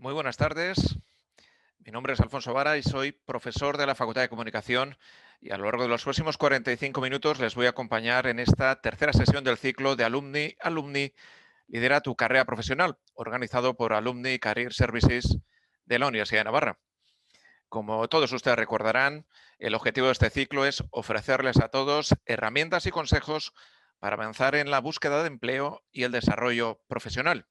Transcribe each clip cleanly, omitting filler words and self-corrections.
Muy buenas tardes. Mi nombre es Alfonso Vara y soy profesor de la Facultad de Comunicación y a lo largo de los próximos 45 minutos les voy a acompañar en esta tercera sesión del ciclo de Alumni Lidera tu carrera profesional, organizado por Alumni Career Services de la Universidad de Navarra. Como todos ustedes recordarán, el objetivo de este ciclo es ofrecerles a todos herramientas y consejos para avanzar en la búsqueda de empleo y el desarrollo profesional.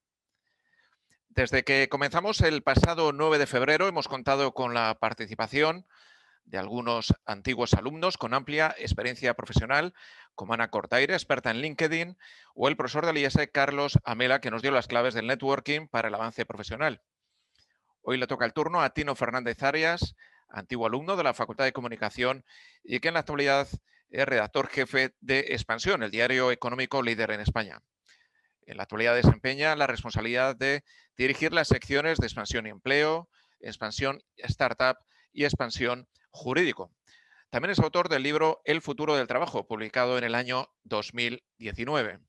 Desde que comenzamos el pasado 9 de febrero hemos contado con la participación de algunos antiguos alumnos con amplia experiencia profesional, como Ana Cortaire, experta en LinkedIn, o el profesor del IES, Carlos Amela, que nos dio las claves del networking para el avance profesional. Hoy le toca el turno a Tino Fernández Arias, antiguo alumno de la Facultad de Comunicación y que en la actualidad es redactor jefe de Expansión, el diario económico líder en España. En la actualidad desempeña la responsabilidad de dirigir las secciones de expansión y empleo, expansión startup y expansión jurídico. También es autor del libro El futuro del trabajo, publicado en el año 2019.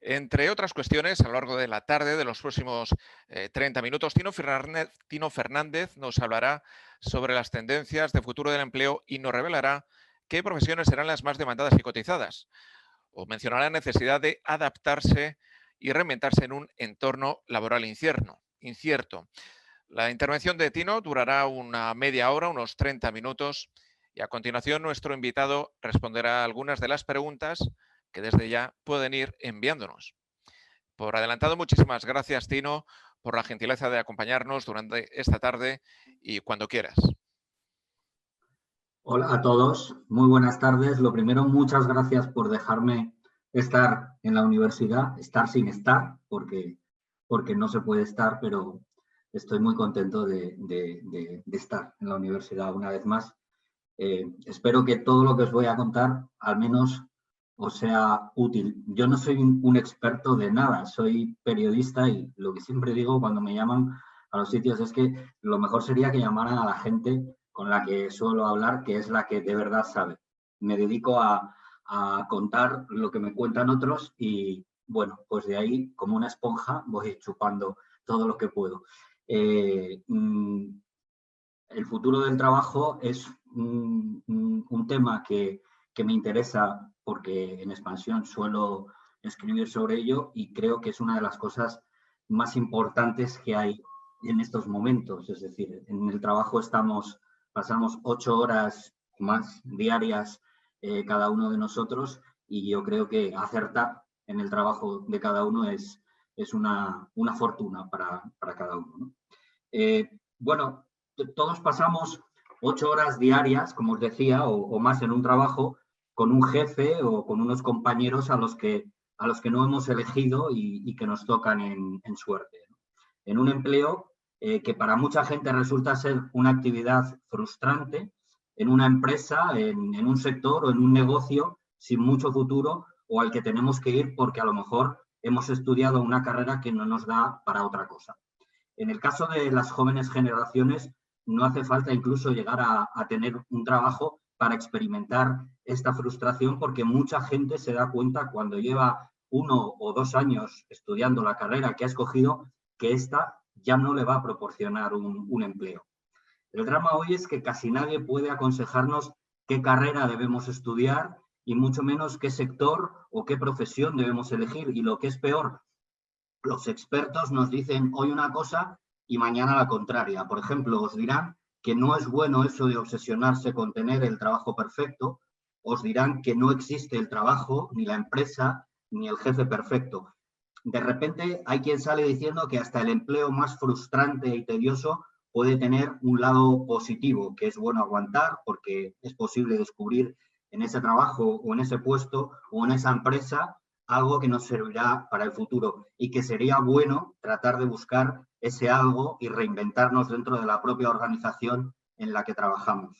Entre otras cuestiones, a lo largo de la tarde, de los próximos 30 minutos, Tino Fernández nos hablará sobre las tendencias de futuro del empleo y nos revelará qué profesiones serán las más demandadas y cotizadas. O mencionará la necesidad de adaptarse y reinventarse en un entorno laboral incierto. La intervención de Tino durará una media hora, unos 30 minutos, y a continuación nuestro invitado responderá a algunas de las preguntas que desde ya pueden ir enviándonos. Por adelantado, muchísimas gracias, Tino, por la gentileza de acompañarnos durante esta tarde y cuando quieras. Hola a todos, muy buenas tardes. Lo primero, muchas gracias por dejarme estar en la universidad, estar sin estar, porque no se puede estar, pero estoy muy contento de estar en la universidad una vez más. Espero que todo lo que os voy a contar al menos os sea útil. Yo no soy un experto de nada, soy periodista y lo que siempre digo cuando me llaman a los sitios es que lo mejor sería que llamaran a la gente con la que suelo hablar, que es la que de verdad sabe. Me dedico a contar lo que me cuentan otros y, bueno, pues de ahí, como una esponja, voy chupando todo lo que puedo. El futuro del trabajo es un tema que me interesa porque en Expansión suelo escribir sobre ello y creo que es una de las cosas más importantes que hay en estos momentos. Es decir, en el trabajo pasamos 8 horas más diarias cada uno de nosotros y yo creo que acertar en el trabajo de cada uno es una fortuna para cada uno, ¿no? Bueno, todos pasamos 8 horas diarias, como os decía, o más en un trabajo, con un jefe o con unos compañeros a los que no hemos elegido y que nos tocan en suerte, ¿no? En un empleo que para mucha gente resulta ser una actividad frustrante, en una empresa, en un sector o en un negocio sin mucho futuro o al que tenemos que ir porque a lo mejor hemos estudiado una carrera que no nos da para otra cosa. En el caso de las jóvenes generaciones, no hace falta incluso llegar a tener un trabajo para experimentar esta frustración, porque mucha gente se da cuenta cuando lleva 1 o 2 años estudiando la carrera que ha escogido, que esta ya no le va a proporcionar un empleo. El drama hoy es que casi nadie puede aconsejarnos qué carrera debemos estudiar y mucho menos qué sector o qué profesión debemos elegir. Y lo que es peor, los expertos nos dicen hoy una cosa y mañana la contraria. Por ejemplo, os dirán que no es bueno eso de obsesionarse con tener el trabajo perfecto, os dirán que no existe el trabajo, ni la empresa, ni el jefe perfecto. De repente hay quien sale diciendo que hasta el empleo más frustrante y tedioso puede tener un lado positivo, que es bueno aguantar porque es posible descubrir en ese trabajo o en ese puesto o en esa empresa algo que nos servirá para el futuro y que sería bueno tratar de buscar ese algo y reinventarnos dentro de la propia organización en la que trabajamos.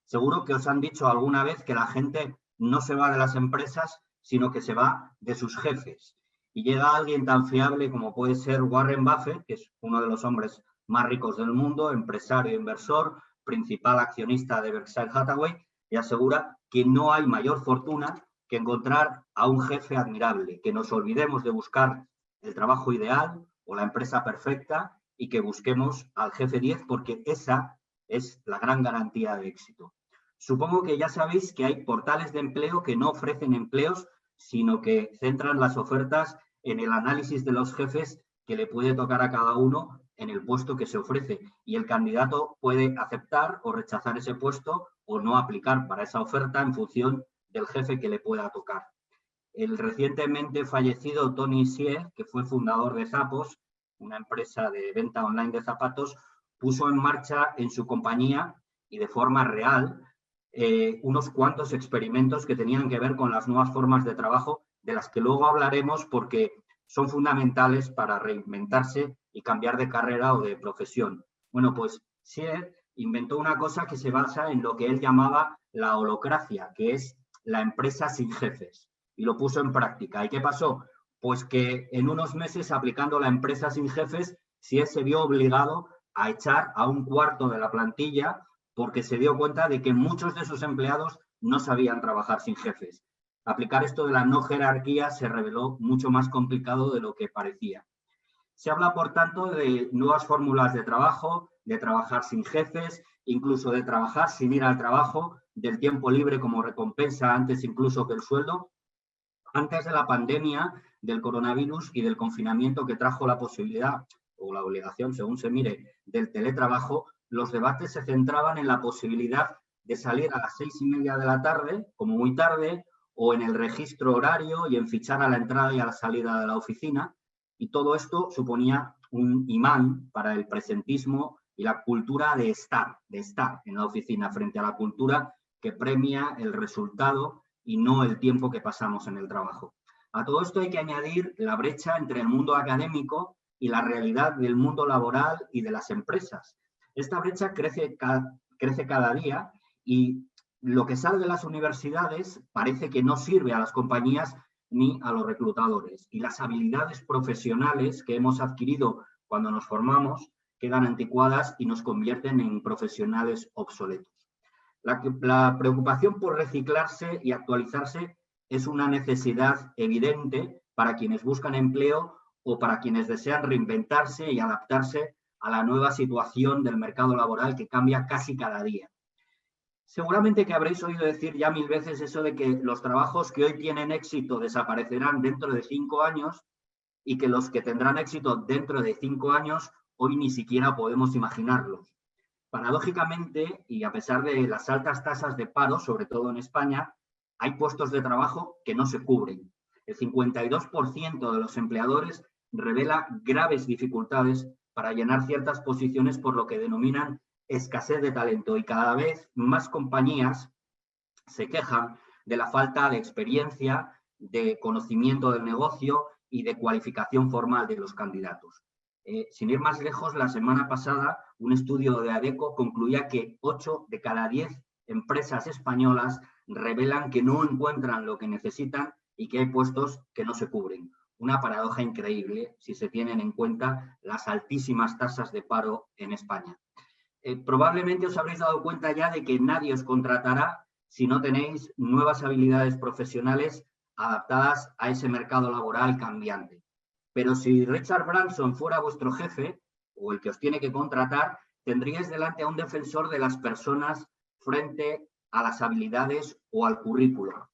Seguro que os han dicho alguna vez que la gente no se va de las empresas, sino que se va de sus jefes. Y llega alguien tan fiable como puede ser Warren Buffett, que es uno de los hombres más ricos del mundo, empresario, inversor, principal accionista de Berkshire Hathaway, y asegura que no hay mayor fortuna que encontrar a un jefe admirable, que nos olvidemos de buscar el trabajo ideal o la empresa perfecta y que busquemos al jefe 10 porque esa es la gran garantía de éxito. Supongo que ya sabéis que hay portales de empleo que no ofrecen empleos, sino que centran las ofertas en el análisis de los jefes que le puede tocar a cada uno en el puesto que se ofrece. Y el candidato puede aceptar o rechazar ese puesto o no aplicar para esa oferta en función del jefe que le pueda tocar. El recientemente fallecido Tony Hsieh, que fue fundador de Zappos, una empresa de venta online de zapatos, puso en marcha en su compañía y de forma real unos cuantos experimentos que tenían que ver con las nuevas formas de trabajo, de las que luego hablaremos porque son fundamentales para reinventarse y cambiar de carrera o de profesión. Bueno, pues Hsieh inventó una cosa que se basa en lo que él llamaba la holocracia, que es la empresa sin jefes, y lo puso en práctica. ¿Y qué pasó? Pues que en unos meses, aplicando la empresa sin jefes, Hsieh se vio obligado a echar a un cuarto de la plantilla porque se dio cuenta de que muchos de sus empleados no sabían trabajar sin jefes. Aplicar esto de la no jerarquía se reveló mucho más complicado de lo que parecía. Se habla, por tanto, de nuevas fórmulas de trabajo, de trabajar sin jefes, incluso de trabajar sin ir al trabajo, del tiempo libre como recompensa antes incluso que el sueldo. Antes de la pandemia, del coronavirus y del confinamiento que trajo la posibilidad o la obligación, según se mire, del teletrabajo, los debates se centraban en la posibilidad de salir a las 6:30 de la tarde, como muy tarde, o en el registro horario y en fichar a la entrada y a la salida de la oficina. Y todo esto suponía un imán para el presentismo y la cultura de estar en la oficina, frente a la cultura que premia el resultado y no el tiempo que pasamos en el trabajo. A todo esto hay que añadir la brecha entre el mundo académico y la realidad del mundo laboral y de las empresas. Esta brecha crece cada día y lo que sale de las universidades parece que no sirve a las compañías ni a los reclutadores. Y las habilidades profesionales que hemos adquirido cuando nos formamos quedan anticuadas y nos convierten en profesionales obsoletos. La preocupación por reciclarse y actualizarse es una necesidad evidente para quienes buscan empleo o para quienes desean reinventarse y adaptarse a la nueva situación del mercado laboral que cambia casi cada día. Seguramente que habréis oído decir ya 1000 veces eso de que los trabajos que hoy tienen éxito desaparecerán dentro de 5 años y que los que tendrán éxito dentro de 5 años hoy ni siquiera podemos imaginarlos. Paradójicamente, y a pesar de las altas tasas de paro, sobre todo en España, hay puestos de trabajo que no se cubren. El 52% de los empleadores revela graves dificultades para llenar ciertas posiciones por lo que denominan escasez de talento y cada vez más compañías se quejan de la falta de experiencia, de conocimiento del negocio y de cualificación formal de los candidatos. Sin ir más lejos, la semana pasada un estudio de ADECO concluía que 8 de cada 10 empresas españolas revelan que no encuentran lo que necesitan y que hay puestos que no se cubren. Una paradoja increíble si se tienen en cuenta las altísimas tasas de paro en España. Probablemente os habréis dado cuenta ya de que nadie os contratará si no tenéis nuevas habilidades profesionales adaptadas a ese mercado laboral cambiante. Pero si Richard Branson fuera vuestro jefe o el que os tiene que contratar, tendríais delante a un defensor de las personas frente a las habilidades o al currículo.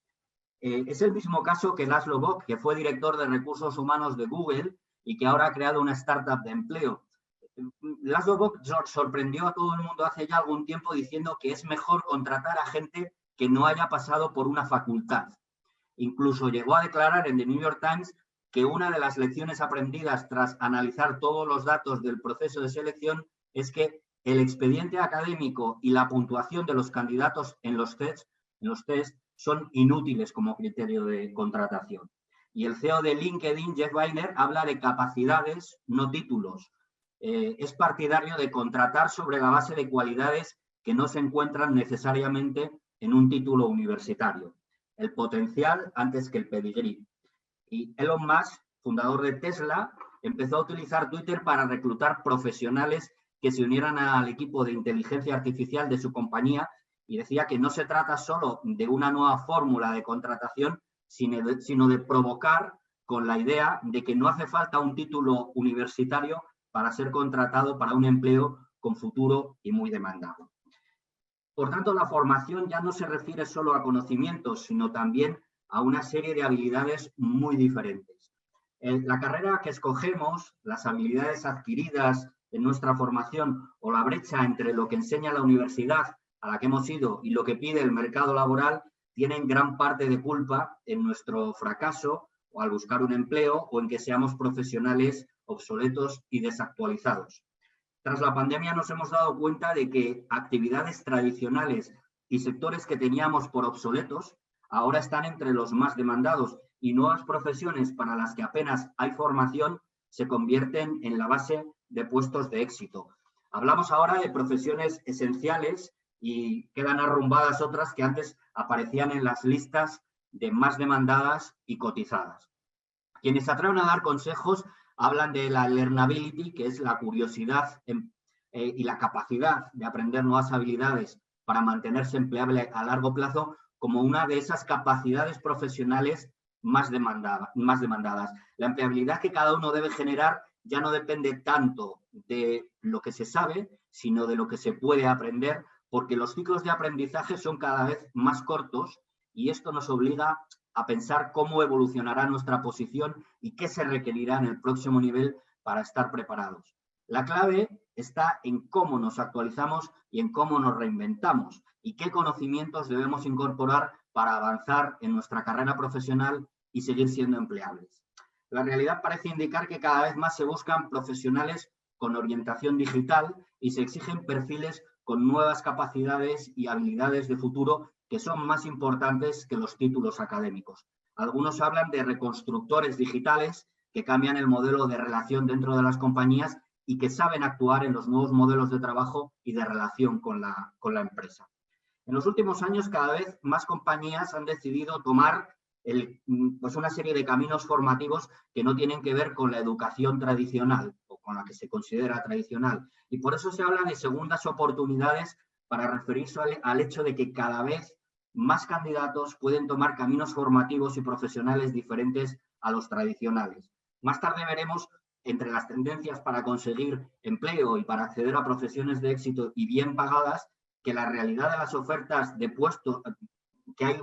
Es el mismo caso que Laszlo Bock, que fue director de recursos humanos de Google y que ahora ha creado una startup de empleo. Laszlo Bock sorprendió a todo el mundo hace ya algún tiempo diciendo que es mejor contratar a gente que no haya pasado por una facultad. Incluso llegó a declarar en The New York Times que una de las lecciones aprendidas tras analizar todos los datos del proceso de selección es que el expediente académico y la puntuación de los candidatos en los tests son inútiles como criterio de contratación. Y el CEO de LinkedIn, Jeff Weiner, habla de capacidades, no títulos. Es partidario de contratar sobre la base de cualidades que no se encuentran necesariamente en un título universitario. El potencial antes que el pedigrí. Y Elon Musk, fundador de Tesla, empezó a utilizar Twitter para reclutar profesionales que se unieran al equipo de inteligencia artificial de su compañía y decía que no se trata solo de una nueva fórmula de contratación, sino de provocar con la idea de que no hace falta un título universitario para ser contratado para un empleo con futuro y muy demandado. Por tanto, la formación ya no se refiere solo a conocimientos, sino también a una serie de habilidades muy diferentes. La carrera que escogemos, las habilidades adquiridas en nuestra formación o la brecha entre lo que enseña la universidad a la que hemos ido y lo que pide el mercado laboral, tienen gran parte de culpa en nuestro fracaso o al buscar un empleo o en que seamos profesionales obsoletos y desactualizados. Tras la pandemia nos hemos dado cuenta de que actividades tradicionales y sectores que teníamos por obsoletos ahora están entre los más demandados y nuevas profesiones para las que apenas hay formación se convierten en la base de puestos de éxito. Hablamos ahora de profesiones esenciales y quedan arrumbadas otras que antes aparecían en las listas de más demandadas y cotizadas. Quienes se atreven a dar consejos hablan de la learnability, que es la curiosidad y la capacidad de aprender nuevas habilidades para mantenerse empleable a largo plazo como una de esas capacidades profesionales más demandadas. La empleabilidad que cada uno debe generar ya no depende tanto de lo que se sabe, sino de lo que se puede aprender, porque los ciclos de aprendizaje son cada vez más cortos y esto nos obliga a pensar cómo evolucionará nuestra posición y qué se requerirá en el próximo nivel para estar preparados. La clave está en cómo nos actualizamos y en cómo nos reinventamos y qué conocimientos debemos incorporar para avanzar en nuestra carrera profesional y seguir siendo empleables. La realidad parece indicar que cada vez más se buscan profesionales con orientación digital y se exigen perfiles con nuevas capacidades y habilidades de futuro que son más importantes que los títulos académicos. Algunos hablan de reconstructores digitales que cambian el modelo de relación dentro de las compañías y que saben actuar en los nuevos modelos de trabajo y de relación con la empresa. En los últimos años, cada vez más compañías han decidido tomar una serie de caminos formativos que no tienen que ver con la educación tradicional o con la que se considera tradicional. Y por eso se habla de segundas oportunidades para referirse al hecho de que cada vez más candidatos pueden tomar caminos formativos y profesionales diferentes a los tradicionales. Más tarde veremos, entre las tendencias para conseguir empleo y para acceder a profesiones de éxito y bien pagadas, que la realidad de las ofertas de puestos, que hay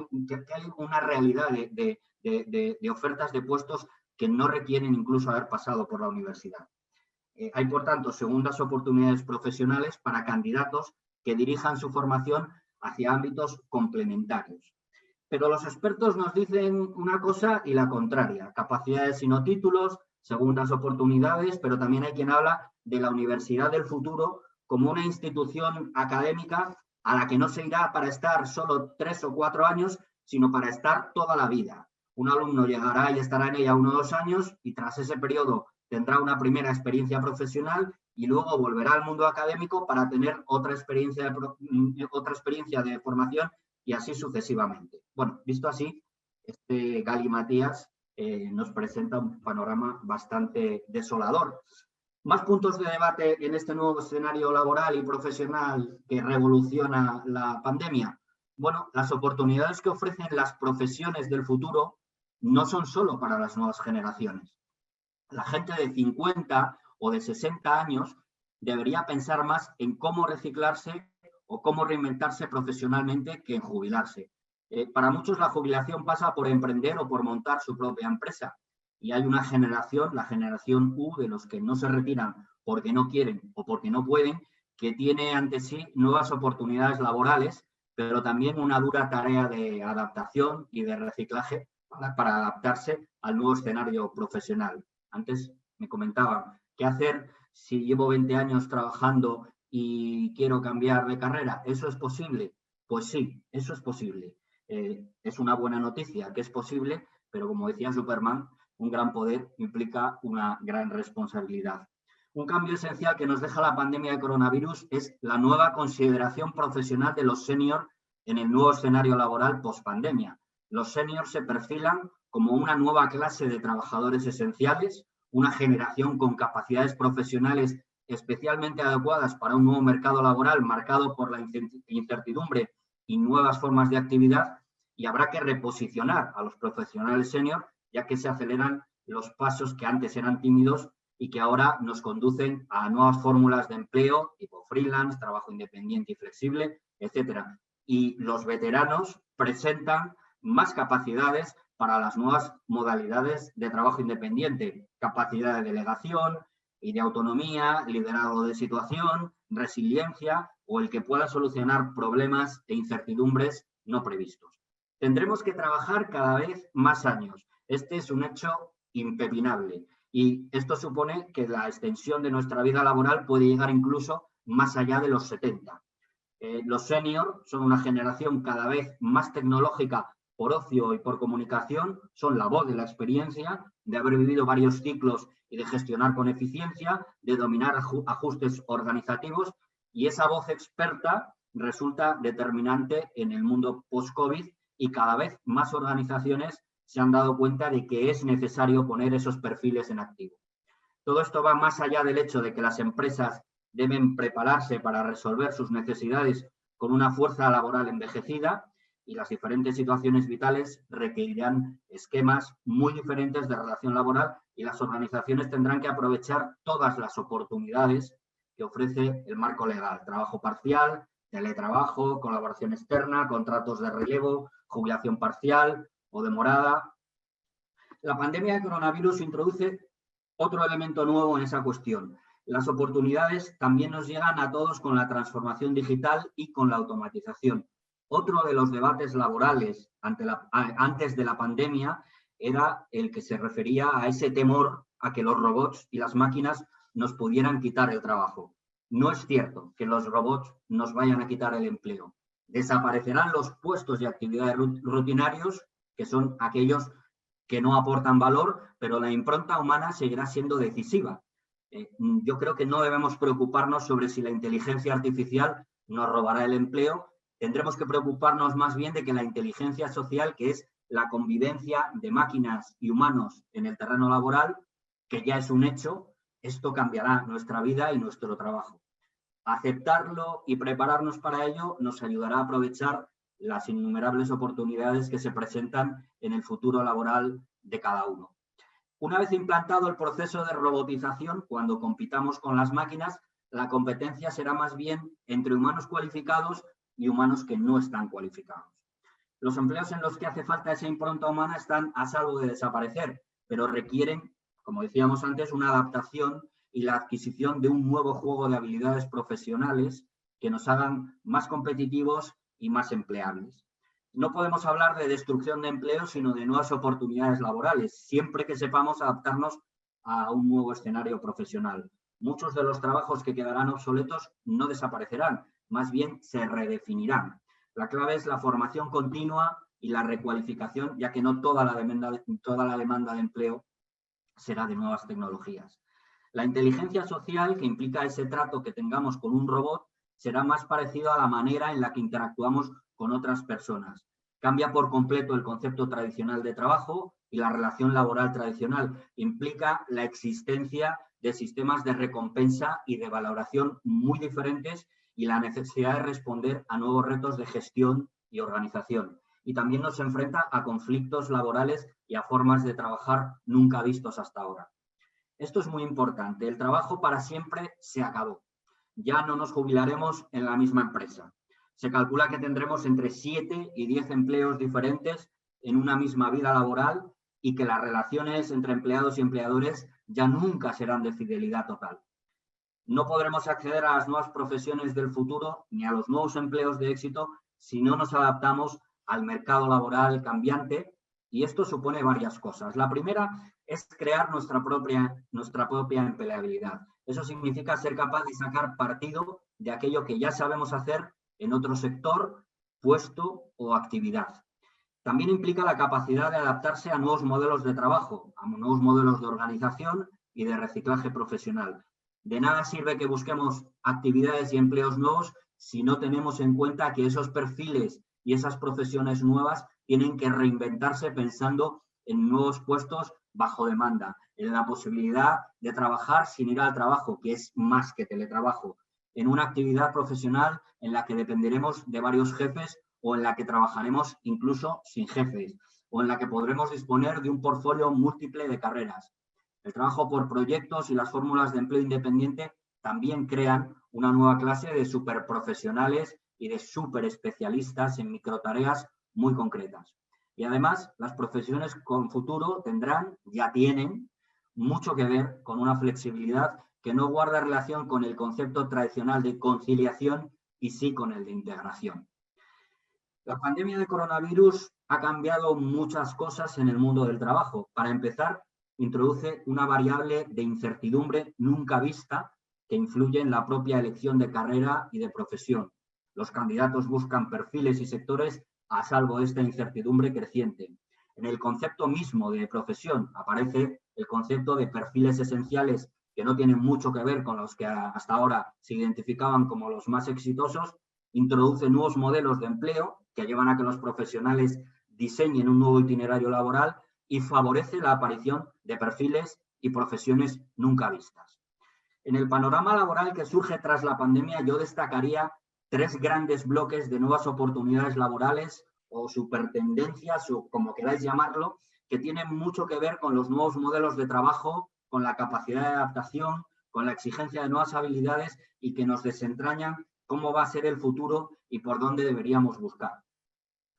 una realidad de ofertas de puestos que no requieren incluso haber pasado por la universidad. Hay, por tanto, segundas oportunidades profesionales para candidatos que dirijan su formación hacia ámbitos complementarios. Pero los expertos nos dicen una cosa y la contraria: capacidades y no títulos, segundas oportunidades, pero también hay quien habla de la universidad del futuro como una institución académica a la que no se irá para estar solo 3 o 4 años, sino para estar toda la vida. Un alumno llegará y estará en ella 1 o 2 años y tras ese periodo tendrá una primera experiencia profesional y luego volverá al mundo académico para tener otra experiencia de formación y así sucesivamente. Bueno, visto así, este galimatías nos presenta un panorama bastante desolador. Más puntos de debate en este nuevo escenario laboral y profesional que revoluciona la pandemia. Bueno, las oportunidades que ofrecen las profesiones del futuro no son solo para las nuevas generaciones. La gente de 50 o de 60 años debería pensar más en cómo reciclarse o cómo reinventarse profesionalmente que en jubilarse. Para muchos la jubilación pasa por emprender o por montar su propia empresa. Y hay una generación, la generación U, de los que no se retiran porque no quieren o porque no pueden, que tiene ante sí nuevas oportunidades laborales, pero también una dura tarea de adaptación y de reciclaje para adaptarse al nuevo escenario profesional. Antes me comentaban, ¿qué hacer si llevo 20 años trabajando y quiero cambiar de carrera? ¿Eso es posible? Pues sí, eso es posible. Es una buena noticia que es posible, pero como decía Superman, un gran poder implica una gran responsabilidad. Un cambio esencial que nos deja la pandemia de coronavirus es la nueva consideración profesional de los seniors en el nuevo escenario laboral post-pandemia. Los seniors se perfilan como una nueva clase de trabajadores esenciales, una generación con capacidades profesionales especialmente adecuadas para un nuevo mercado laboral marcado por la incertidumbre y nuevas formas de actividad, y habrá que reposicionar a los profesionales senior, ya que se aceleran los pasos que antes eran tímidos y que ahora nos conducen a nuevas fórmulas de empleo tipo freelance, trabajo independiente y flexible, etcétera. Y los veteranos presentan más capacidades para las nuevas modalidades de trabajo independiente, capacidad de delegación y de autonomía, liderazgo de situación, resiliencia o el que pueda solucionar problemas e incertidumbres no previstos. Tendremos que trabajar cada vez más años. Este es un hecho impepinable y esto supone que la extensión de nuestra vida laboral puede llegar incluso más allá de los 70. Los seniors son una generación cada vez más tecnológica por ocio y por comunicación, son la voz de la experiencia, de haber vivido varios ciclos y de gestionar con eficiencia, de dominar ajustes organizativos, y esa voz experta resulta determinante en el mundo post-COVID y cada vez más organizaciones se han dado cuenta de que es necesario poner esos perfiles en activo. Todo esto va más allá del hecho de que las empresas deben prepararse para resolver sus necesidades con una fuerza laboral envejecida y las diferentes situaciones vitales requerirán esquemas muy diferentes de relación laboral y las organizaciones tendrán que aprovechar todas las oportunidades que ofrece el marco legal. Trabajo parcial, teletrabajo, colaboración externa, contratos de relevo, jubilación parcial o demorada. La pandemia de coronavirus introduce otro elemento nuevo en esa cuestión. Las oportunidades también nos llegan a todos con la transformación digital y con la automatización. Otro de los debates laborales antes de la pandemia era el que se refería a ese temor a que los robots y las máquinas nos pudieran quitar el trabajo. No es cierto que los robots nos vayan a quitar el empleo. Desaparecerán los puestos y actividades rutinarios, que son aquellos que no aportan valor, pero la impronta humana seguirá siendo decisiva. Yo creo que no debemos preocuparnos sobre si la inteligencia artificial nos robará el empleo. Tendremos que preocuparnos más bien de que la inteligencia social, que es la convivencia de máquinas y humanos en el terreno laboral, que ya es un hecho, esto cambiará nuestra vida y nuestro trabajo. Aceptarlo y prepararnos para ello nos ayudará a aprovechar las innumerables oportunidades que se presentan en el futuro laboral de cada uno. Una vez implantado el proceso de robotización, cuando compitamos con las máquinas, la competencia será más bien entre humanos cualificados y humanos que no están cualificados. Los empleos en los que hace falta esa impronta humana están a salvo de desaparecer, pero requieren, como decíamos antes, una adaptación y la adquisición de un nuevo juego de habilidades profesionales que nos hagan más competitivos y más empleables. No podemos hablar de destrucción de empleo, sino de nuevas oportunidades laborales, siempre que sepamos adaptarnos a un nuevo escenario profesional. Muchos de los trabajos que quedarán obsoletos no desaparecerán, más bien se redefinirán. La clave es la formación continua y la recualificación, ya que no toda la demanda de empleo será de nuevas tecnologías. La inteligencia social, que implica ese trato que tengamos con un robot, será más parecido a la manera en la que interactuamos con otras personas. Cambia por completo el concepto tradicional de trabajo y la relación laboral tradicional. Implica la existencia de sistemas de recompensa y de valoración muy diferentes y la necesidad de responder a nuevos retos de gestión y organización. Y también nos enfrenta a conflictos laborales y a formas de trabajar nunca vistos hasta ahora. Esto es muy importante. El trabajo para siempre se acabó. Ya no nos jubilaremos en la misma empresa. Se calcula que tendremos entre 7 y 10 empleos diferentes en una misma vida laboral y que las relaciones entre empleados y empleadores ya nunca serán de fidelidad total. No podremos acceder a las nuevas profesiones del futuro ni a los nuevos empleos de éxito si no nos adaptamos al mercado laboral cambiante, y esto supone varias cosas. La primera es crear nuestra propia empleabilidad. Eso significa ser capaz de sacar partido de aquello que ya sabemos hacer en otro sector, puesto o actividad. También implica la capacidad de adaptarse a nuevos modelos de trabajo, a nuevos modelos de organización y de reciclaje profesional. De nada sirve que busquemos actividades y empleos nuevos si no tenemos en cuenta que esos perfiles y esas profesiones nuevas tienen que reinventarse pensando en nuevos puestos bajo demanda, en la posibilidad de trabajar sin ir al trabajo, que es más que teletrabajo, en una actividad profesional en la que dependeremos de varios jefes o en la que trabajaremos incluso sin jefes, o en la que podremos disponer de un portfolio múltiple de carreras. El trabajo por proyectos y las fórmulas de empleo independiente también crean una nueva clase de superprofesionales y de superespecialistas en microtareas muy concretas. Y además, las profesiones con futuro tendrán, ya tienen, mucho que ver con una flexibilidad que no guarda relación con el concepto tradicional de conciliación y sí con el de integración. La pandemia de coronavirus ha cambiado muchas cosas en el mundo del trabajo. Para empezar, introduce una variable de incertidumbre nunca vista que influye en la propia elección de carrera y de profesión. Los candidatos buscan perfiles y sectores a salvo de esta incertidumbre creciente. En el concepto mismo de profesión aparece el concepto de perfiles esenciales que no tienen mucho que ver con los que hasta ahora se identificaban como los más exitosos, introduce nuevos modelos de empleo que llevan a que los profesionales diseñen un nuevo itinerario laboral y favorece la aparición de perfiles y profesiones nunca vistas. En el panorama laboral que surge tras la pandemia, yo destacaría 3 grandes bloques de nuevas oportunidades laborales o supertendencias, o como queráis llamarlo, que tienen mucho que ver con los nuevos modelos de trabajo, con la capacidad de adaptación, con la exigencia de nuevas habilidades y que nos desentrañan cómo va a ser el futuro y por dónde deberíamos buscar.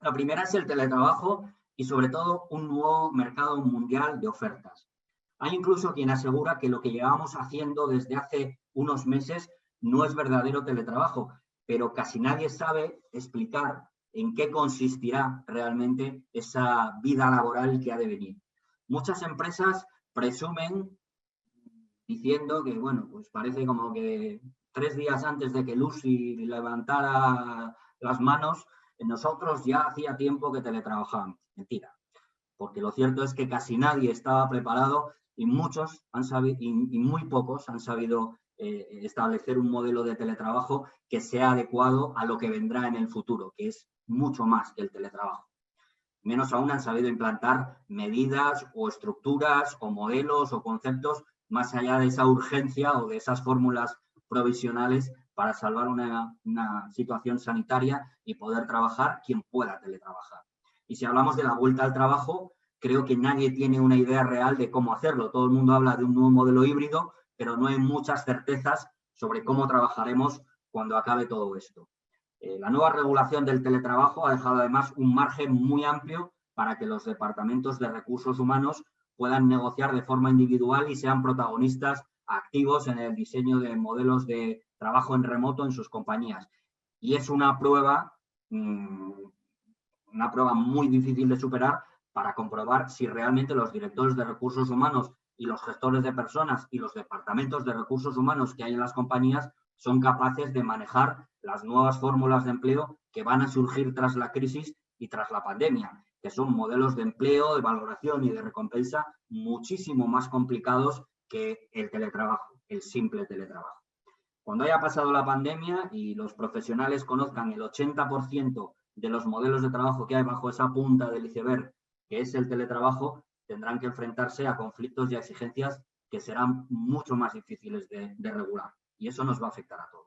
La primera es el teletrabajo y sobre todo un nuevo mercado mundial de ofertas. Hay incluso quien asegura que lo que llevamos haciendo desde hace unos meses no es verdadero teletrabajo, pero casi nadie sabe explicar en qué consistirá realmente esa vida laboral que ha de venir. Muchas empresas presumen diciendo que, bueno, pues parece como que 3 días antes de que Lucy levantara las manos, nosotros ya hacía tiempo que teletrabajábamos. Mentira, porque lo cierto es que casi nadie estaba preparado y muchos han sabido, y muy pocos han sabido establecer un modelo de teletrabajo que sea adecuado a lo que vendrá en el futuro, que es mucho más que el teletrabajo. Menos aún han sabido implantar medidas o estructuras o modelos o conceptos más allá de esa urgencia o de esas fórmulas provisionales para salvar una situación sanitaria y poder trabajar quien pueda teletrabajar. Y si hablamos de la vuelta al trabajo, creo que nadie tiene una idea real de cómo hacerlo. Todo el mundo habla de un nuevo modelo híbrido, pero no hay muchas certezas sobre cómo trabajaremos cuando acabe todo esto. La nueva regulación del teletrabajo ha dejado además un margen muy amplio para que los departamentos de recursos humanos puedan negociar de forma individual y sean protagonistas activos en el diseño de modelos de trabajo en remoto en sus compañías. Y es una prueba muy difícil de superar para comprobar si realmente los directores de recursos humanos y los gestores de personas y los departamentos de recursos humanos que hay en las compañías son capaces de manejar las nuevas fórmulas de empleo que van a surgir tras la crisis y tras la pandemia, que son modelos de empleo, de valoración y de recompensa muchísimo más complicados que el teletrabajo, el simple teletrabajo. Cuando haya pasado la pandemia y los profesionales conozcan el 80% de los modelos de trabajo que hay bajo esa punta del iceberg, que es el teletrabajo, tendrán que enfrentarse a conflictos y a exigencias que serán mucho más difíciles de regular. Y eso nos va a afectar a todos.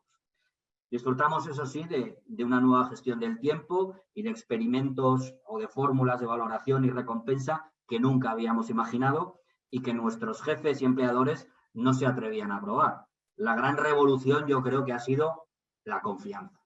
Disfrutamos, eso sí, de una nueva gestión del tiempo y de experimentos o de fórmulas de valoración y recompensa que nunca habíamos imaginado y que nuestros jefes y empleadores no se atrevían a probar. La gran revolución yo creo que ha sido la confianza.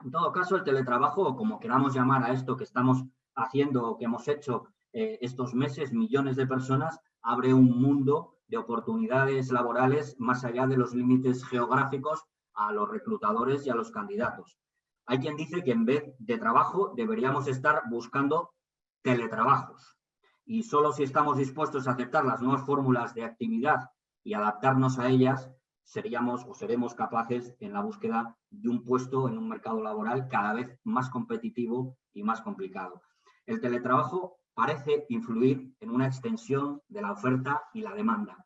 En todo caso, el teletrabajo, o como queramos llamar a esto que estamos haciendo o que hemos hecho estos meses, millones de personas, abre un mundo de oportunidades laborales más allá de los límites geográficos a los reclutadores y a los candidatos. Hay quien dice que en vez de trabajo deberíamos estar buscando teletrabajos. Y solo si estamos dispuestos a aceptar las nuevas fórmulas de actividad y adaptarnos a ellas, seríamos o seremos capaces en la búsqueda de un puesto en un mercado laboral cada vez más competitivo y más complicado. El teletrabajo parece influir en una extensión de la oferta y la demanda.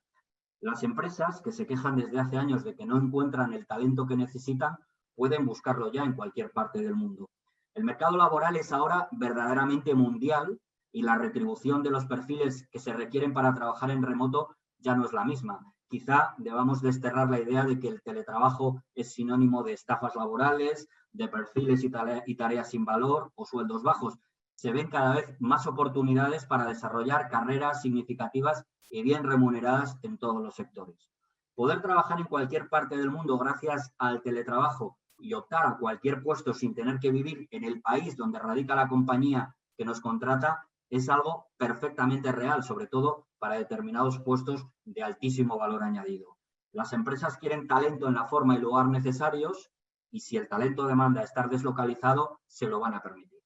Las empresas que se quejan desde hace años de que no encuentran el talento que necesitan pueden buscarlo ya en cualquier parte del mundo. El mercado laboral es ahora verdaderamente mundial y la retribución de los perfiles que se requieren para trabajar en remoto ya no es la misma. Quizá debamos desterrar la idea de que el teletrabajo es sinónimo de estafas laborales, de perfiles y tareas sin valor o sueldos bajos. se ven cada vez más oportunidades para desarrollar carreras significativas y bien remuneradas en todos los sectores. Poder trabajar en cualquier parte del mundo gracias al teletrabajo y optar a cualquier puesto sin tener que vivir en el país donde radica la compañía que nos contrata es algo perfectamente real, sobre todo para determinados puestos de altísimo valor añadido. Las empresas quieren talento en la forma y lugar necesarios y si el talento demanda estar deslocalizado, se lo van a permitir.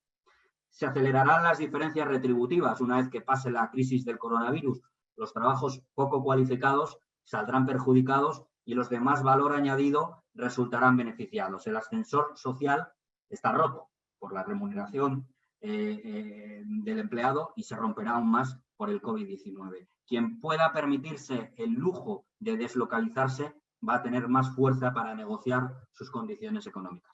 Se acelerarán las diferencias retributivas una vez que pase la crisis del coronavirus. Los trabajos poco cualificados saldrán perjudicados y los de más valor añadido resultarán beneficiados. El ascensor social está roto por la remuneración del empleado y se romperá aún más por el COVID-19. Quien pueda permitirse el lujo de deslocalizarse va a tener más fuerza para negociar sus condiciones económicas.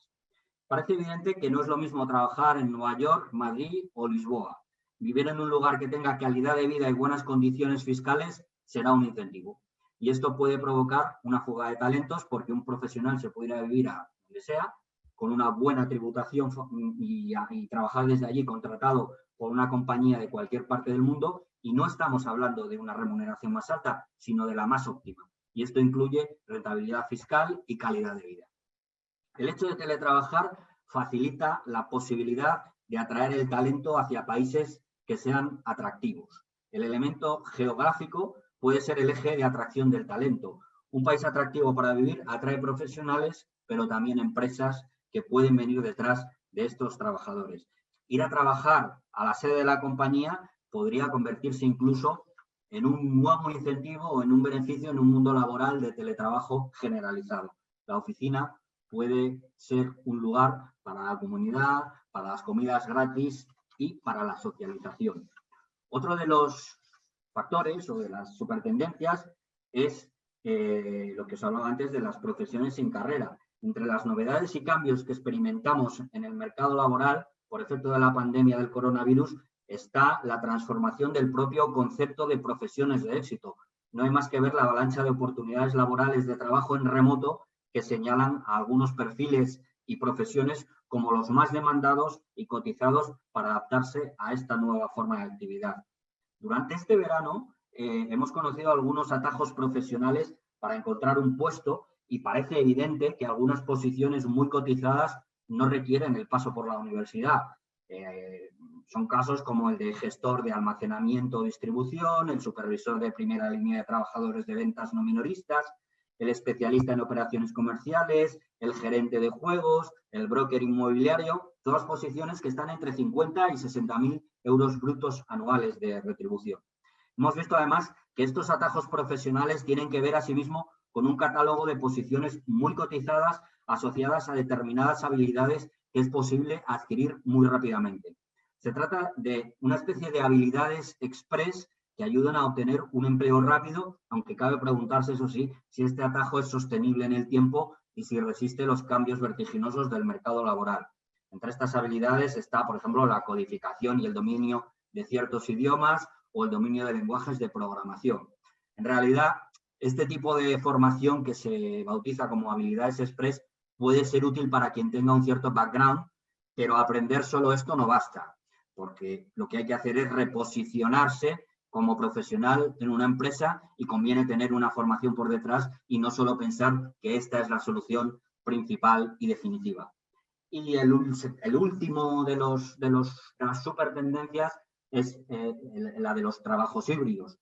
Parece evidente que no es lo mismo trabajar en Nueva York, Madrid o Lisboa. Vivir en un lugar que tenga calidad de vida y buenas condiciones fiscales será un incentivo. Y esto puede provocar una fuga de talentos porque un profesional se puede ir a vivir a donde sea, con una buena tributación y trabajar desde allí contratado por una compañía de cualquier parte del mundo, y no estamos hablando de una remuneración más alta, sino de la más óptima. Y esto incluye rentabilidad fiscal y calidad de vida. El hecho de teletrabajar facilita la posibilidad de atraer el talento hacia países que sean atractivos. El elemento geográfico puede ser el eje de atracción del talento. Un país atractivo para vivir atrae profesionales, pero también empresas que pueden venir detrás de estos trabajadores. Ir a trabajar a la sede de la compañía podría convertirse incluso en un nuevo incentivo o en un beneficio en un mundo laboral de teletrabajo generalizado. La oficina puede ser un lugar para la comunidad, para las comidas gratis y para la socialización. Otro de los factores o de las supertendencias es lo que os hablaba antes de las profesiones sin carrera. Entre las novedades y cambios que experimentamos en el mercado laboral por efecto de la pandemia del coronavirus está la transformación del propio concepto de profesiones de éxito. No hay más que ver la avalancha de oportunidades laborales de trabajo en remoto que señalan a algunos perfiles y profesiones como los más demandados y cotizados para adaptarse a esta nueva forma de actividad. Durante este verano hemos conocido algunos atajos profesionales para encontrar un puesto y parece evidente que algunas posiciones muy cotizadas no requieren el paso por la universidad. Son casos como el de gestor de almacenamiento o distribución, el supervisor de primera línea de trabajadores de ventas no minoristas, el especialista en operaciones comerciales, el gerente de juegos, el broker inmobiliario, todas posiciones que están entre 50 y 60.000 euros brutos anuales de retribución. Hemos visto además que estos atajos profesionales tienen que ver asimismo con un catálogo de posiciones muy cotizadas asociadas a determinadas habilidades que es posible adquirir muy rápidamente. Se trata de una especie de habilidades express que ayudan a obtener un empleo rápido, aunque cabe preguntarse, eso sí, si este atajo es sostenible en el tiempo y si resiste los cambios vertiginosos del mercado laboral. Entre estas habilidades está, por ejemplo, la codificación y el dominio de ciertos idiomas o el dominio de lenguajes de programación. En realidad, este tipo de formación que se bautiza como habilidades express puede ser útil para quien tenga un cierto background, pero aprender solo esto no basta, porque lo que hay que hacer es reposicionarse como profesional en una empresa y conviene tener una formación por detrás y no solo pensar que esta es la solución principal y definitiva. Y el último de las supertendencias es la de los trabajos híbridos.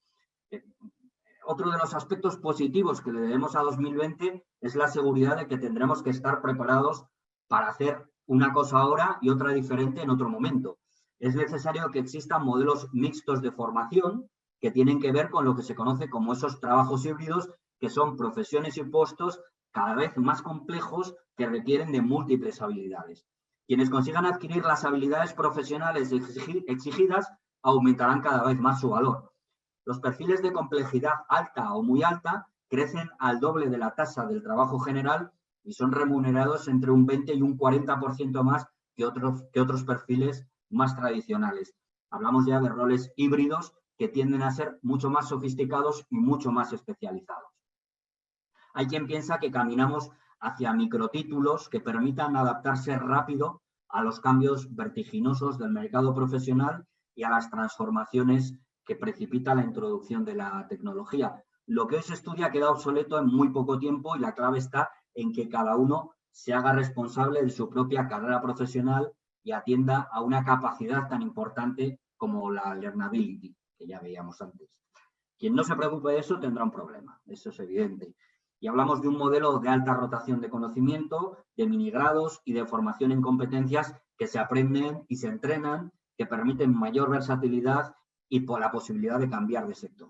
Otro de los aspectos positivos que le debemos a 2020 es la seguridad de que tendremos que estar preparados para hacer una cosa ahora y otra diferente en otro momento. Es necesario que existan modelos mixtos de formación que tienen que ver con lo que se conoce como esos trabajos híbridos, que son profesiones y puestos cada vez más complejos que requieren de múltiples habilidades. Quienes consigan adquirir las habilidades profesionales exigidas aumentarán cada vez más su valor. Los perfiles de complejidad alta o muy alta crecen al doble de la tasa del trabajo general y son remunerados entre un 20 y un 40% más que otros perfiles más tradicionales. Hablamos ya de roles híbridos que tienden a ser mucho más sofisticados y mucho más especializados. Hay quien piensa que caminamos hacia microtítulos que permitan adaptarse rápido a los cambios vertiginosos del mercado profesional y a las transformaciones que precipita la introducción de la tecnología. Lo que hoy se estudia queda obsoleto en muy poco tiempo y la clave está en que cada uno se haga responsable de su propia carrera profesional y atienda a una capacidad tan importante como la learnability, que ya veíamos antes. Quien no se preocupe de eso tendrá un problema, eso es evidente. Y hablamos de un modelo de alta rotación de conocimiento, de minigrados y de formación en competencias que se aprenden y se entrenan, que permiten mayor versatilidad y por la posibilidad de cambiar de sector.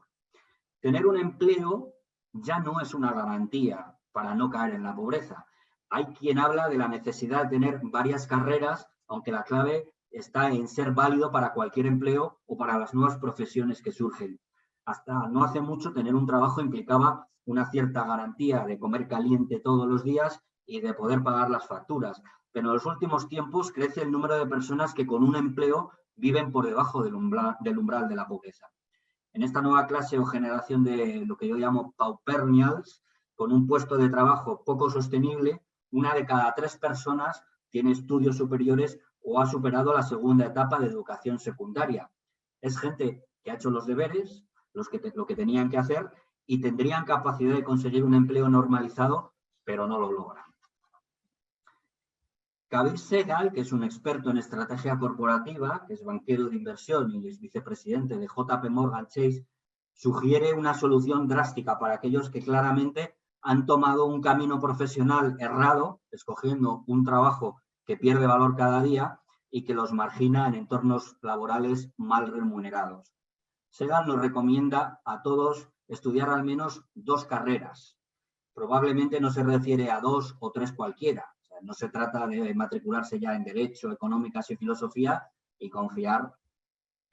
Tener un empleo ya no es una garantía para no caer en la pobreza. Hay quien habla de la necesidad de tener varias carreras, aunque la clave está en ser válido para cualquier empleo o para las nuevas profesiones que surgen. Hasta no hace mucho tener un trabajo implicaba una cierta garantía de comer caliente todos los días y de poder pagar las facturas. Pero en los últimos tiempos crece el número de personas que con un empleo viven por debajo del umbral de la pobreza. En esta nueva clase o generación de lo que yo llamo paupernials, con un puesto de trabajo poco sostenible, 1 de cada 3 personas tiene estudios superiores o ha superado la segunda etapa de educación secundaria. Es gente que ha hecho los deberes, lo que tenían que hacer y tendrían capacidad de conseguir un empleo normalizado, pero no lo logran. Kabir Sehgal, que es un experto en estrategia corporativa, que es banquero de inversión y es vicepresidente de JP Morgan Chase, sugiere una solución drástica para aquellos que claramente han tomado un camino profesional errado, escogiendo un trabajo que pierde valor cada día y que los margina en entornos laborales mal remunerados. Sehgal nos recomienda a todos estudiar al menos 2 carreras. Probablemente no se refiere a 2 o 3 cualquiera. O sea, no se trata de matricularse ya en Derecho, Económicas y Filosofía y confiar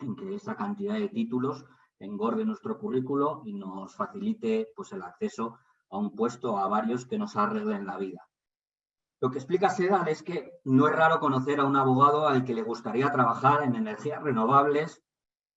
en que esa cantidad de títulos engorde nuestro currículo y nos facilite pues, el acceso a un puesto o a varios que nos arreglen la vida. Lo que explica Sehgal es que no es raro conocer a un abogado al que le gustaría trabajar en energías renovables,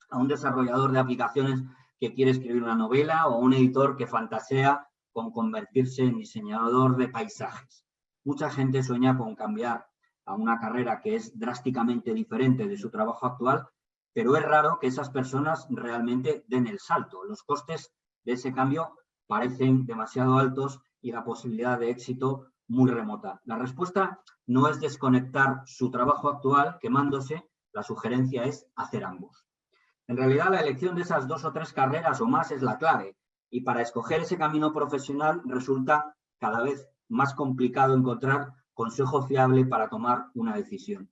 a un desarrollador de aplicaciones que quiere escribir una novela o a un editor que fantasea con convertirse en diseñador de paisajes. Mucha gente sueña con cambiar a una carrera que es drásticamente diferente de su trabajo actual, pero es raro que esas personas realmente den el salto. Los costes de ese cambio parecen demasiado altos y la posibilidad de éxito muy remota. La respuesta no es desconectar su trabajo actual quemándose, la sugerencia es hacer ambos. En realidad, la elección de esas 2 o 3 carreras o más es la clave y para escoger ese camino profesional resulta cada vez más complicado encontrar consejo fiable para tomar una decisión.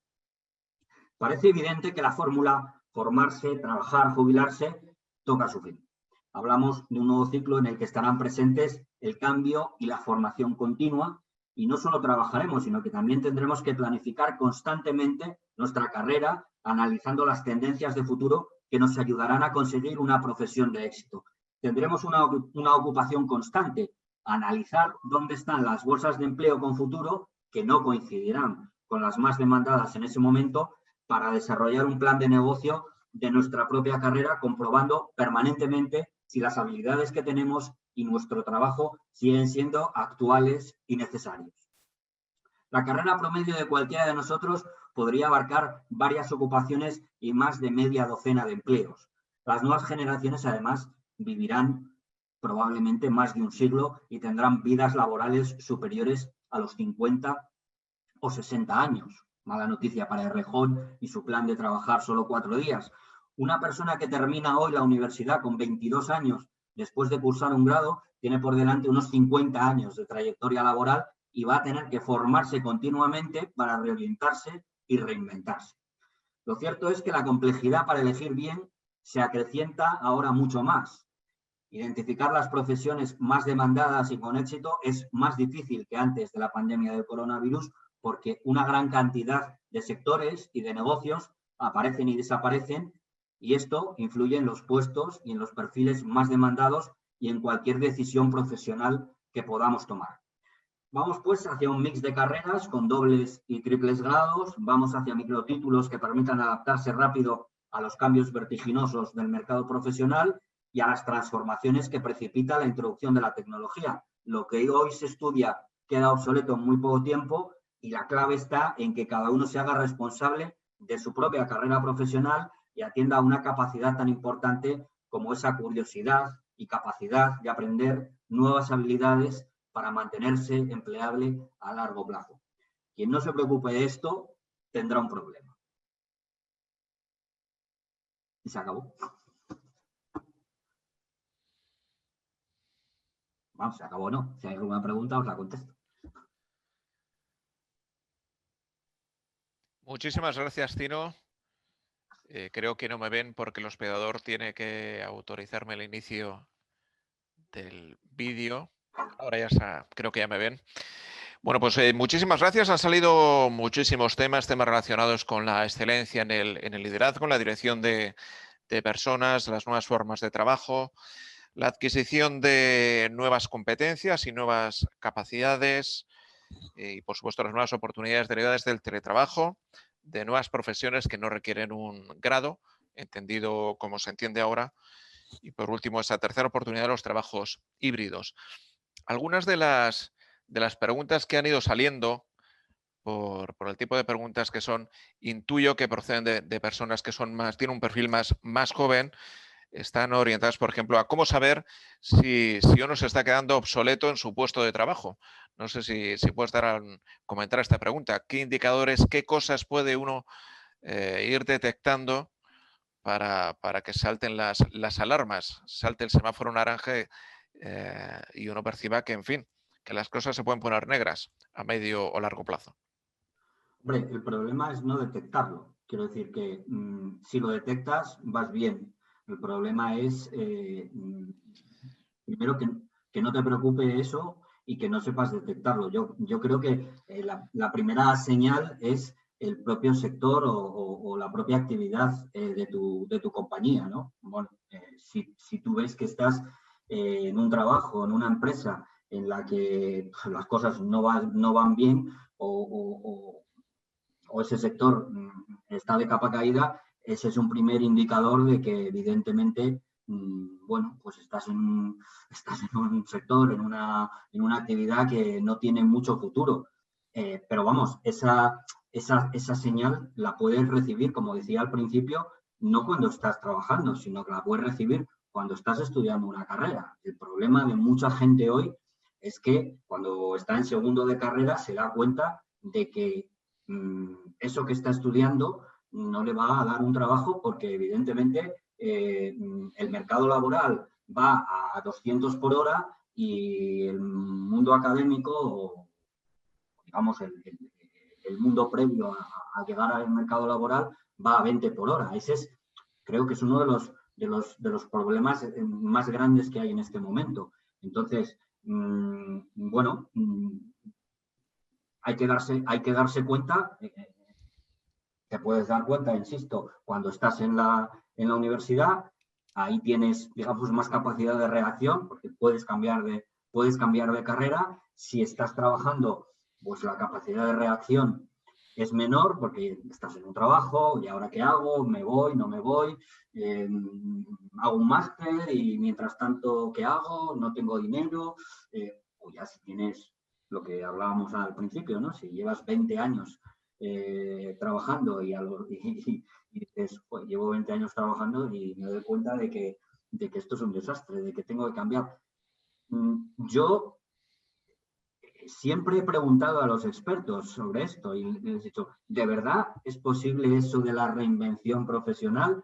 Parece evidente que la fórmula formarse, trabajar, jubilarse toca su fin. Hablamos de un nuevo ciclo en el que estarán presentes el cambio y la formación continua y no solo trabajaremos, sino que también tendremos que planificar constantemente nuestra carrera analizando las tendencias de futuro que nos ayudarán a conseguir una profesión de éxito. Tendremos una ocupación constante, analizar dónde están las bolsas de empleo con futuro que no coincidirán con las más demandadas en ese momento para desarrollar un plan de negocio de nuestra propia carrera, comprobando permanentemente si las habilidades que tenemos y nuestro trabajo siguen siendo actuales y necesarios. La carrera promedio de cualquiera de nosotros podría abarcar varias ocupaciones y más de media docena de empleos. Las nuevas generaciones, además, vivirán probablemente más de un siglo y tendrán vidas laborales superiores a los 50 o 60 años. Mala noticia para Errejón y su plan de trabajar solo 4 días. Una persona que termina hoy la universidad con 22 años después de cursar un grado tiene por delante unos 50 años de trayectoria laboral y va a tener que formarse continuamente para reorientarse y reinventarse. Lo cierto es que la complejidad para elegir bien se acrecienta ahora mucho más. Identificar las profesiones más demandadas y con éxito es más difícil que antes de la pandemia del coronavirus porque una gran cantidad de sectores y de negocios aparecen y desaparecen y esto influye en los puestos y en los perfiles más demandados y en cualquier decisión profesional que podamos tomar. Vamos pues hacia un mix de carreras con dobles y triples grados, vamos hacia microtítulos que permitan adaptarse rápido a los cambios vertiginosos del mercado profesional y a las transformaciones que precipita la introducción de la tecnología. Lo que hoy se estudia queda obsoleto en muy poco tiempo Y la clave está en que cada uno se haga responsable de su propia carrera profesional y atienda a una capacidad tan importante como esa curiosidad y capacidad de aprender nuevas habilidades para mantenerse empleable a largo plazo. Quien no se preocupe de esto tendrá un problema. Y se acabó. Vamos, se acabó, ¿no? Si hay alguna pregunta, os la contesto. Muchísimas gracias, Tino. Creo que no me ven porque el hospedador tiene que autorizarme el inicio del vídeo. Ahora ya creo que ya me ven. Bueno, pues muchísimas gracias. Han salido muchísimos temas relacionados con la excelencia en el liderazgo, en la dirección de personas, las nuevas formas de trabajo, la adquisición de nuevas competencias y nuevas capacidades y, por supuesto, las nuevas oportunidades derivadas del teletrabajo, de nuevas profesiones que no requieren un grado, entendido como se entiende ahora, y, por último, esa tercera oportunidad de los trabajos híbridos. Algunas de las preguntas que han ido saliendo por el tipo de preguntas que son, intuyo que proceden de personas que tienen un perfil más joven, están orientadas, por ejemplo, a cómo saber si uno se está quedando obsoleto en su puesto de trabajo. No sé si puedes comentar esta pregunta. ¿Qué indicadores, qué cosas puede uno ir detectando para que salten las alarmas, salte el semáforo naranja y uno perciba que, en fin, que las cosas se pueden poner negras a medio o largo plazo? Hombre, el problema es no detectarlo. Quiero decir que si lo detectas, vas bien. El problema es, primero, que no te preocupe eso y que no sepas detectarlo. Yo creo que la primera señal es el propio sector o la propia actividad de tu compañía, ¿no? Bueno, si tú ves que estás en un trabajo, en una empresa en la que las cosas no van bien o ese sector está de capa caída, ese es un primer indicador de que evidentemente, bueno, pues estás en un sector, en una actividad que no tiene mucho futuro. Pero vamos, esa señal la puedes recibir, como decía al principio, no cuando estás trabajando, sino que la puedes recibir cuando estás estudiando una carrera. El problema de mucha gente hoy es que cuando está en segundo de carrera se da cuenta de que eso que está estudiando no le va a dar un trabajo porque evidentemente el mercado laboral va a 200 por hora y el mundo académico, digamos el mundo previo a llegar al mercado laboral va a 20 por hora. Creo que es uno de los problemas más grandes que hay en este momento. Entonces, bueno, hay que darse cuenta, te puedes dar cuenta, insisto, cuando estás en la universidad, ahí tienes, digamos, más capacidad de reacción, porque puedes cambiar de carrera. Si estás trabajando, pues la capacidad de reacción es menor, porque estás en un trabajo, ¿y ahora qué hago? ¿Me voy? ¿No me voy? Hago un máster y mientras tanto, ¿qué hago? No tengo dinero. O ya si tienes lo que hablábamos al principio, ¿no? Si llevas 20 años trabajando y dices, pues llevo 20 años trabajando y me doy cuenta de que esto es un desastre, de que tengo que cambiar. Yo siempre he preguntado a los expertos sobre esto y les he dicho, ¿de verdad es posible eso de la reinvención profesional?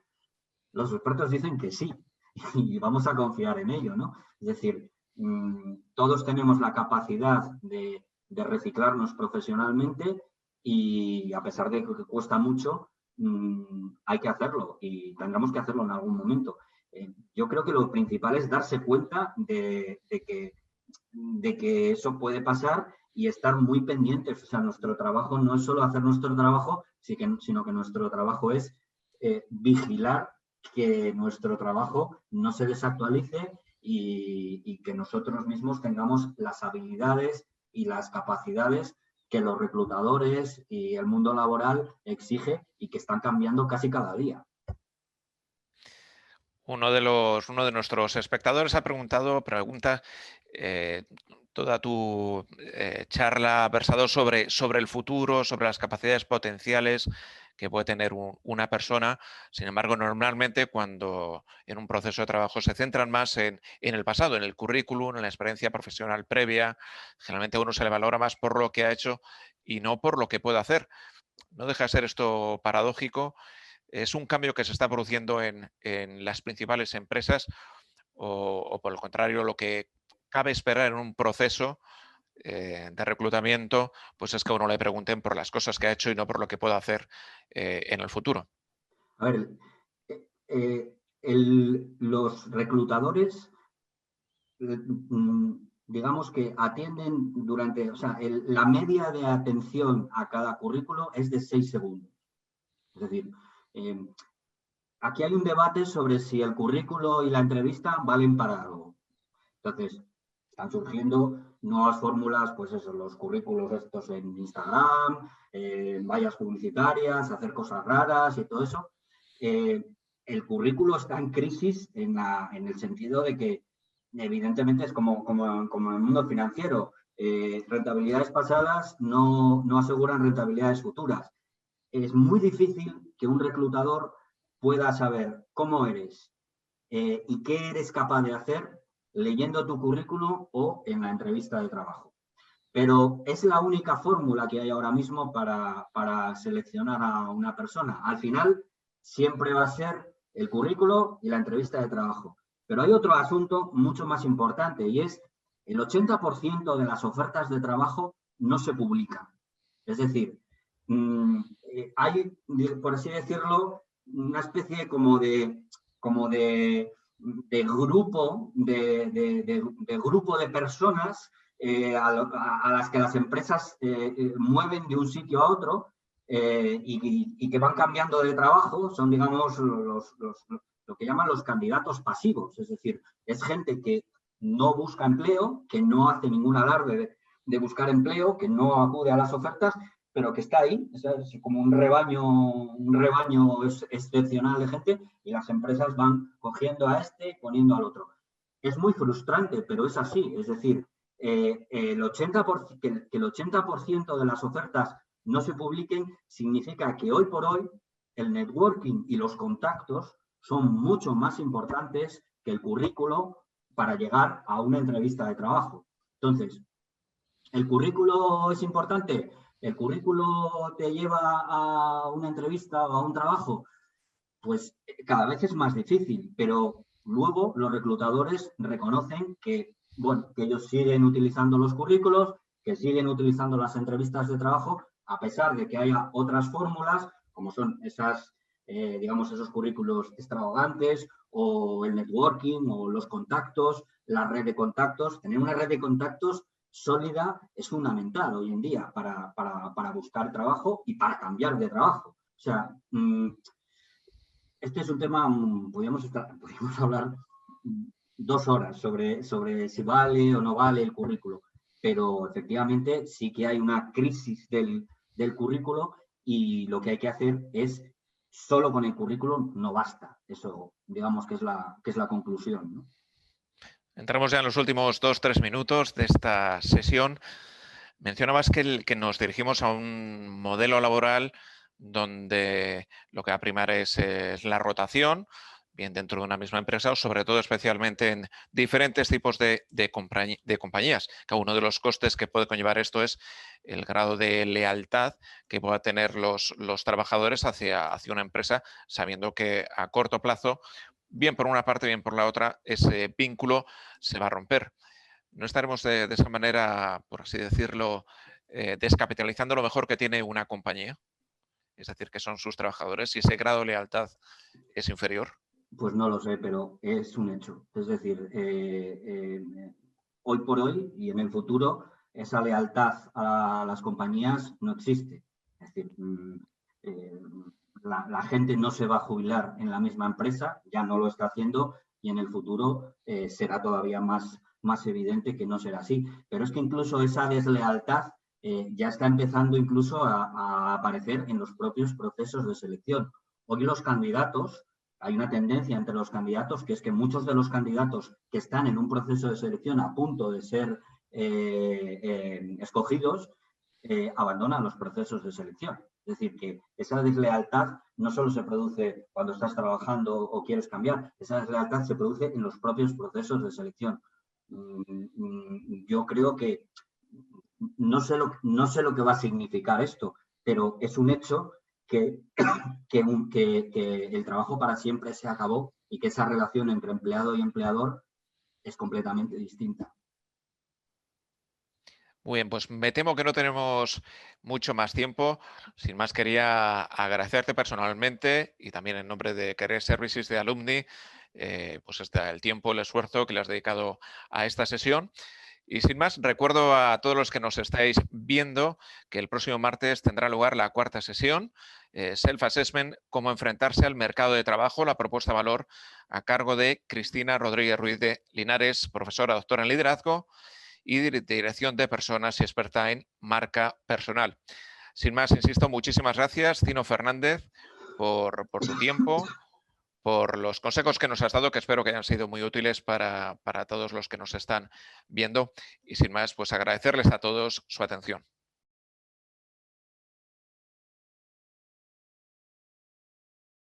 Los expertos dicen que sí y vamos a confiar en ello, ¿no? Es decir, todos tenemos la capacidad de reciclarnos profesionalmente y a pesar de que cuesta mucho, hay que hacerlo y tendremos que hacerlo en algún momento. Yo creo que lo principal es darse cuenta de que eso puede pasar y estar muy pendientes. O sea, nuestro trabajo no es solo hacer nuestro trabajo, sino que nuestro trabajo es vigilar que nuestro trabajo no se desactualice y que nosotros mismos tengamos las habilidades y las capacidades que los reclutadores y el mundo laboral exige y que están cambiando casi cada día. Uno de nuestros espectadores pregunta, toda tu charla ha versado sobre el futuro, sobre las capacidades potenciales que puede tener una persona. Sin embargo, normalmente cuando en un proceso de trabajo se centran más en el pasado, en el currículum, en la experiencia profesional previa, generalmente a uno se le valora más por lo que ha hecho y no por lo que puede hacer. No deja de ser esto paradójico. Es un cambio que se está produciendo en las principales empresas o por el contrario, lo que cabe esperar en un proceso de reclutamiento, pues es que a uno le pregunten por las cosas que ha hecho y no por lo que pueda hacer en el futuro. A ver, los reclutadores, digamos que atienden durante, o sea, la media de atención a cada currículo es de 6 segundos. Es decir, eh, aquí hay un debate sobre si el currículo y la entrevista valen para algo. Entonces, están surgiendo nuevas fórmulas, pues eso, los currículos estos en Instagram, vallas publicitarias, hacer cosas raras y todo eso. El currículo está en crisis en el sentido de que, evidentemente, es como en el mundo financiero. Rentabilidades pasadas no aseguran rentabilidades futuras. Es muy difícil que un reclutador pueda saber cómo eres y qué eres capaz de hacer leyendo tu currículum o en la entrevista de trabajo. Pero es la única fórmula que hay ahora mismo para seleccionar a una persona. Al final, siempre va a ser el currículo y la entrevista de trabajo. Pero hay otro asunto mucho más importante y es el 80% de las ofertas de trabajo no se publican. Es decir, hay, por así decirlo, una especie como de grupo de personas a las que las empresas mueven de un sitio a otro y que van cambiando de trabajo. Son, digamos, lo que llaman los candidatos pasivos. Es decir, es gente que no busca empleo, que no hace ningún alarde de buscar empleo, que no acude a las ofertas, pero que está ahí, es como un rebaño excepcional de gente, y las empresas van cogiendo a este, poniendo al otro. Es muy frustrante, pero es así. Es decir, que el 80% de las ofertas no se publiquen significa que hoy por hoy el networking y los contactos son mucho más importantes que el currículo para llegar a una entrevista de trabajo. Entonces, ¿el currículo es importante? ¿El currículo te lleva a una entrevista o a un trabajo? Pues cada vez es más difícil, pero luego los reclutadores reconocen que, bueno, que ellos siguen utilizando los currículos, que siguen utilizando las entrevistas de trabajo, a pesar de que haya otras fórmulas, como son esas, digamos, esos currículos extravagantes, o el networking, o los contactos, la red de contactos. Tener una red de contactos sólida es fundamental hoy en día para buscar trabajo y para cambiar de trabajo. O sea, este es un tema, podríamos hablar 2 horas sobre si vale o no vale el currículo, pero efectivamente sí que hay una crisis del currículo, y lo que hay que hacer es, solo con el currículum no basta. Eso, digamos, que es la conclusión, ¿no? Entramos ya en los últimos 2-3 minutos de esta sesión. Mencionabas que nos dirigimos a un modelo laboral donde lo que va a primar es la rotación, bien dentro de una misma empresa o sobre todo especialmente en diferentes tipos de compañías. Cada uno de los costes que puede conllevar esto es el grado de lealtad que puedan tener los trabajadores hacia una empresa, sabiendo que a corto plazo, bien por una parte, bien por la otra, ese vínculo se va a romper. No estaremos de esa manera, por así decirlo, descapitalizando lo mejor que tiene una compañía, es decir, que son sus trabajadores, y ese grado de lealtad es inferior. Pues no lo sé, pero es un hecho. Es decir, hoy por hoy y en el futuro, esa lealtad a las compañías no existe. Es decir, la gente no se va a jubilar en la misma empresa, ya no lo está haciendo, y en el futuro será todavía más evidente que no será así. Pero es que incluso esa deslealtad ya está empezando incluso a aparecer en los propios procesos de selección. Hoy los candidatos, hay una tendencia entre los candidatos, que es que muchos de los candidatos que están en un proceso de selección a punto de ser escogidos abandonan los procesos de selección. Es decir, que esa deslealtad no solo se produce cuando estás trabajando o quieres cambiar, esa deslealtad se produce en los propios procesos de selección. Yo creo que no sé lo que va a significar esto, pero es un hecho que el trabajo para siempre se acabó y que esa relación entre empleado y empleador es completamente distinta. Muy bien, pues me temo que no tenemos mucho más tiempo. Sin más, quería agradecerte personalmente y también en nombre de Career Services de Alumni, pues el tiempo, el esfuerzo que le has dedicado a esta sesión. Y sin más, recuerdo a todos los que nos estáis viendo que el próximo martes tendrá lugar la cuarta sesión, Self-Assessment, cómo enfrentarse al mercado de trabajo, la propuesta de valor, a cargo de Cristina Rodríguez Ruiz de Linares, profesora doctora en liderazgo y dirección de personas y experta en marca personal. Sin más, insisto, muchísimas gracias, Cino Fernández, por tu tiempo, por los consejos que nos has dado, que espero que hayan sido muy útiles para todos los que nos están viendo. Y sin más, pues agradecerles a todos su atención.